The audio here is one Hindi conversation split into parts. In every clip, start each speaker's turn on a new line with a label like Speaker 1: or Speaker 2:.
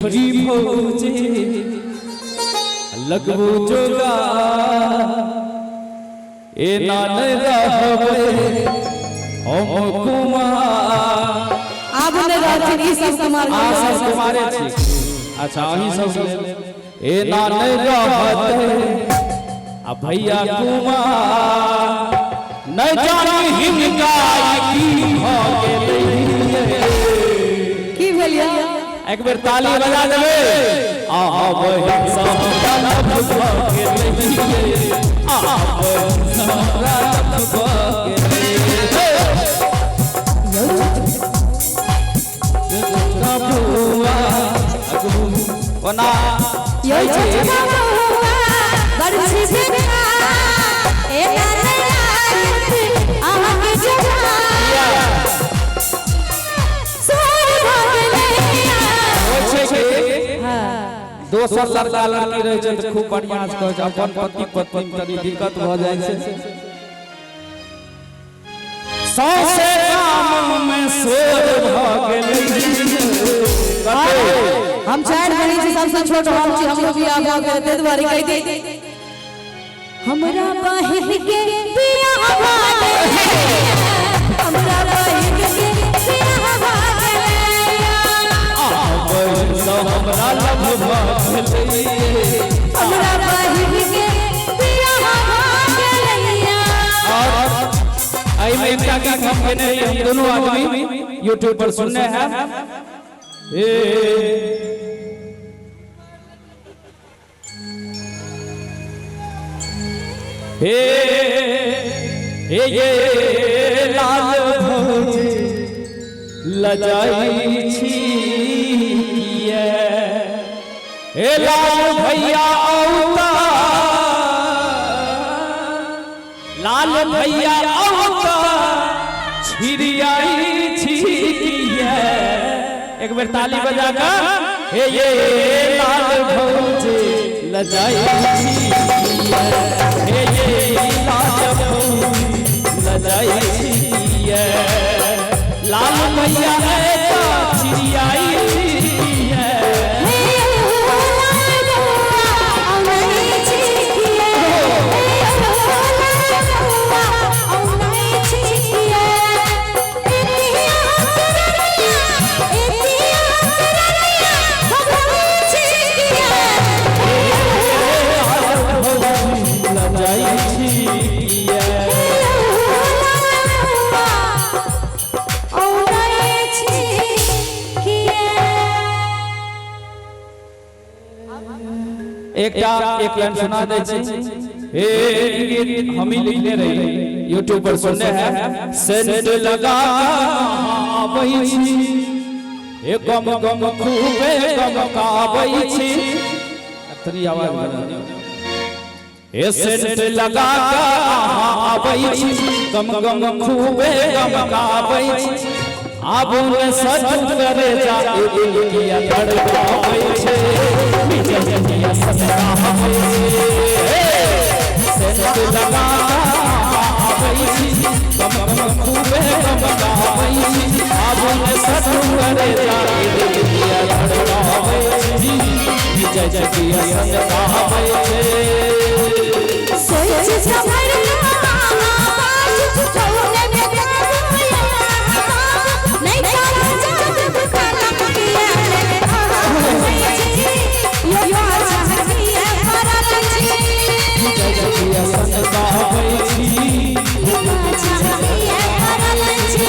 Speaker 1: जी भौजी लगबू जोगा ए नान रहबे हम कुमार
Speaker 2: आपने राजन ई सब कुमार
Speaker 1: आ सब कुमारे छी। अच्छा अही सब ए नान रहते आ भैया कुमार न जानी हिनका की भ गेलै
Speaker 2: की भेलिया
Speaker 1: एक बेर ताली बजा देबे आब सब गलत भ गेलै आब सब गलत भ गेलै कबुआ कोना
Speaker 2: यो छोटा बउआ बरसी बेटा ए नाना आहा के जवा सोर भगलैया
Speaker 1: हां दोसर लड़का लड़की रहे छै त खूब बढ़िया से कहै छै अपन पति पत्नी तनी दिक्कत भ जाइ छै सौसे काम में सोर भ गेलै
Speaker 2: हम चार बहन से सबसे छोट हम छी हम भी आगा करते द्वारी कह दे हमरा बहन के बियाह भाले हमरा बहन के बियाह भाले
Speaker 1: आब सब हमरा लभ भ गेलै
Speaker 2: हमरा बहन के बियाह भाले
Speaker 1: और आई में एकटा का हम केने हम दोनों आदमी YouTube पर सुनने हैं हे ये लाल भौजी लजाई छी ये हे लाल भैया औता लाल भैया औता छिरियाई छी ये एक बेर ताली बजा कर हे ये लाल भौजी लजाई छी हे ये लाल भौजी लजाई छी लाल भैया ऐसा छिरियाई एक लाइन सुना दे हम ही लिखने रहे यूट्यूब पर सुनने हैं सेंट लगा आबै छी ए गम गम खूबे गम काबै छी अतरी आवाज बना ए सेंट लगा आबै छी गम गम खूबे गम काबै छी आब न सच करे जा दिल किया धड़काबै छे मिजनिया ससरा हवे सेंट लगा आबै छी गम गम खूबे गम गाबै छी आब न सच करे जा दिल किया धड़काबै छे मिजनिया ससरा हवे
Speaker 2: सोच समर बाज चौने में नहीं काला जात बुखाला किया यो चाहती है परलची
Speaker 1: मिजनिया ससरा हवे
Speaker 2: चाहती है परलची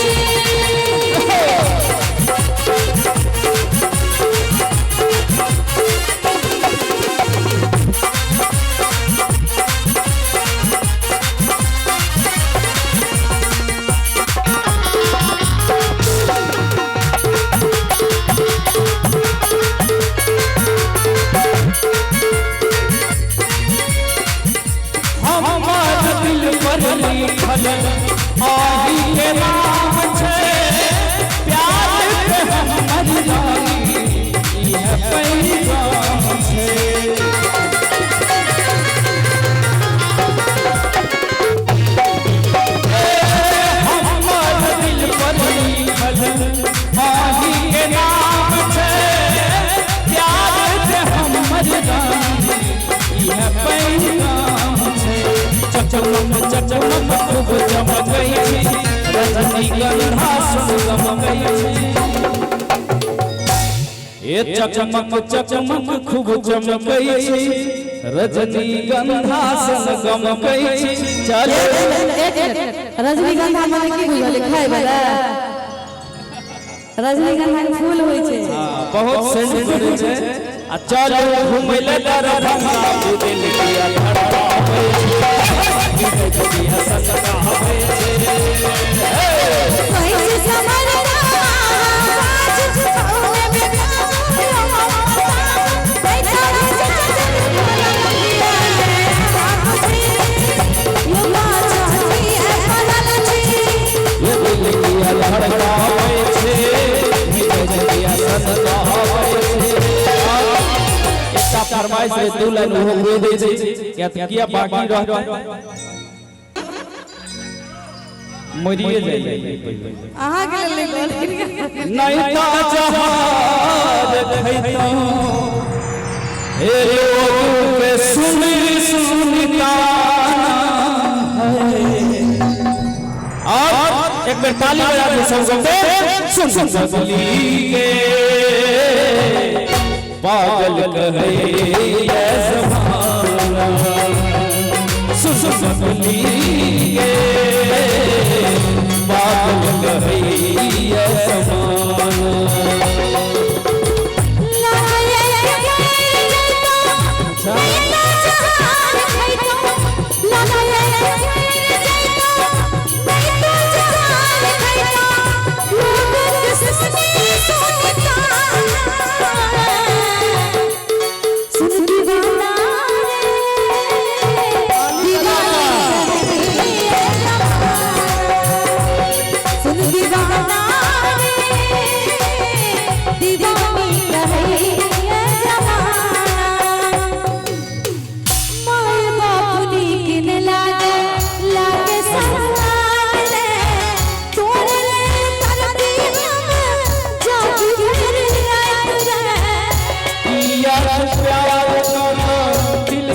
Speaker 1: चकमक खूब चमकै छी रजनीगंधा सन गमकै छी ए चकमक चकमक खूब चमकै छी रजनीगंधा सन गमकै छी चल
Speaker 2: रजनीगंधा माने की बुझल खाय वाला रजनीगंधा के फूल होय छै
Speaker 1: बहुत सेंट पड़े छै आ चलो घुमै ले दरभंगा दिल किया धड़कावे छै दिया ससकावे छै
Speaker 2: कैसे समरना आज छौने में बैठा यो बाचाती है बनल छी
Speaker 1: ये दिल किया धड़कावे छै दिया ससकावे छै एकटा फरमाइश से दू लाइन हो दे छै किया बाकी रहत मरिए जाइए
Speaker 2: अहाँ के ले
Speaker 1: नहीं ता जहाज खैता हे लोग के सुन सुनता और एक बार ताली बजा के सब सुन सुन बबली के पागल कहे ये ज़माना सुन सुन बबली के पागल कहे ये ज़माना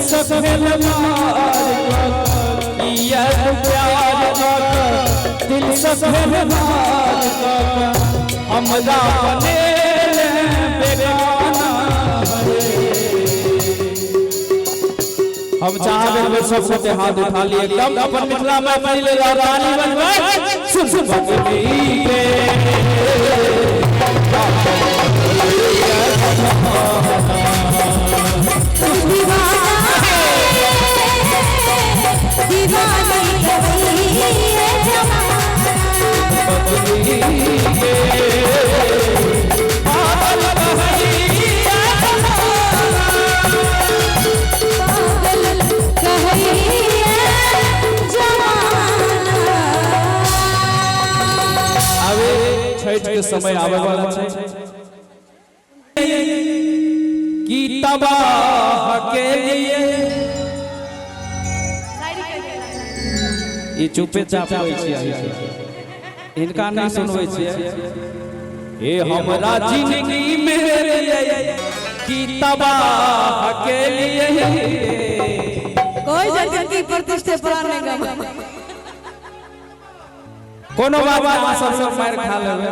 Speaker 1: सफेद मार ये प्यार दिल सफेद मार हमरा बने बेगाना हम चाहबे सबसे हाथ उठा लिए एकदम अपन मिथिला में पहले रानी बनवा सुन सुन बकरी के छठ के समय आवे वाला छै की तबाह के लिए ई चुपे चाप होय छै इनका नहीं सुनबै छियै ए हमरा जिंदगी मेरे की तबाह के लिए
Speaker 2: कोई जगह की प्रतिष्ठा प्राण नहीं गम
Speaker 1: कोनो बाबा सब मार खा लेबे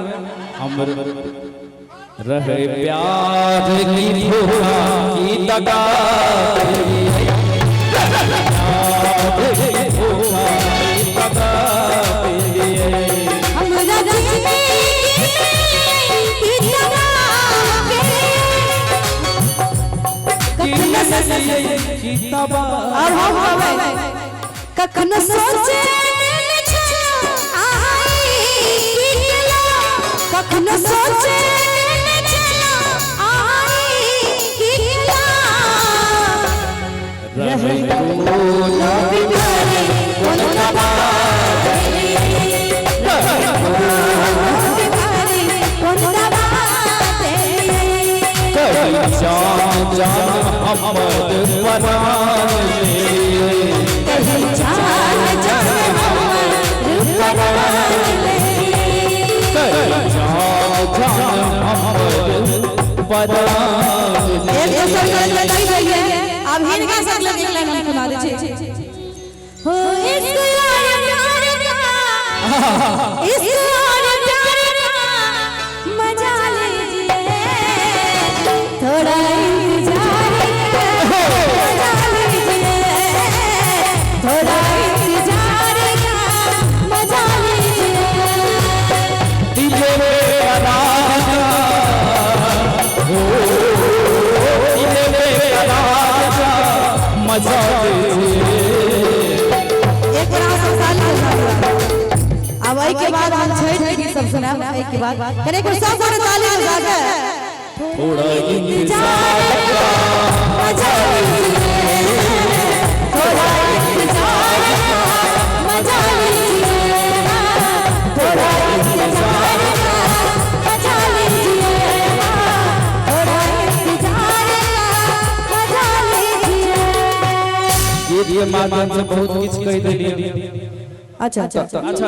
Speaker 1: हमर रहे प्यार की भूखा की दगा
Speaker 2: और हम कखनो सोचे कखनो सोचे अब हिनका सब लगे लाइन सुना दे छै हो इश्क यार इस और प्यार का मजा लीजिए थोड़ा इंतजार का मजा लीजिए थोड़ा इंतजार का मजा लीजिए
Speaker 1: दिल मेरा राजा ओ दिल मेरा राजा मजा लीजिए।
Speaker 2: एक बार सब ताली बजा अब आई के बाद हम छठ के गीत सब सुनाब आई के बाद करे को सब और ताली बजा के
Speaker 1: थोड़ा इंतजार का
Speaker 2: मजा लीजिए थोड़ा इंतजार का मजा लीजिए थोड़ा इंतजार का मजा लीजिए थोड़ा इंतजार का मजा लीजिए।
Speaker 1: ये माध्यम से बहुत कुछ कह देली।
Speaker 2: अच्छा अच्छा
Speaker 1: अच्छा